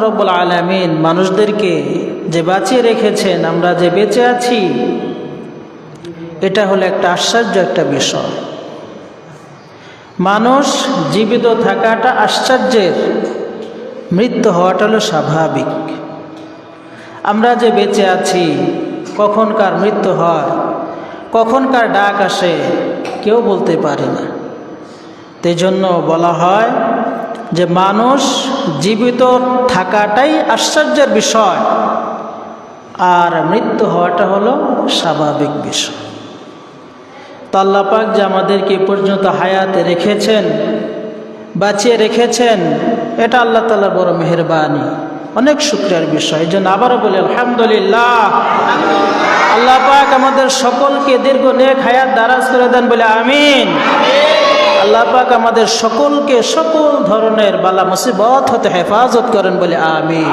রব্বুল আলামিন মানুষদেরকে যে বাঁচিয়ে রেখেছেন, আমরা যে বেঁচে আছি, এটা হলো একটা আশ্চর্য একটা বিষয়। মানুষ জীবিত থাকাটা আশ্চর্যের, মৃত্যু হওয়াটা হলো স্বাভাবিক। আমরা যে বেঁচে আছি, কখন কার মৃত্যু হয়, কখন কার ডাক আসে, কেউ বলতে পারে না। এই জন্য বলা হয় যে মানুষ জীবিত থাকাটাই আশ্চর্যের বিষয়, আর মৃত্যু হওয়াটা হলো স্বাভাবিক বিষয়। তো আল্লাহ পাক যে আমাদেরকে পর্যন্ত হায়াতে রেখেছেন, বাঁচিয়ে রেখেছেন, এটা আল্লাহ তাআলার বড় মেহেরবানি, অনেক শুকরিয়ার বিষয়। এই জন্য আবারও বলি আলহামদুলিল্লাহ। আল্লাহ পাক আমাদের সকলকে দীর্ঘ নেক হায়াত দারাজ করে দেন বলে আমিন। আল্লাহ পাক আমাদের সকলকে সকল ধরনের বালা মুসিবত হতে হেফাজত করেন বলে আমিন।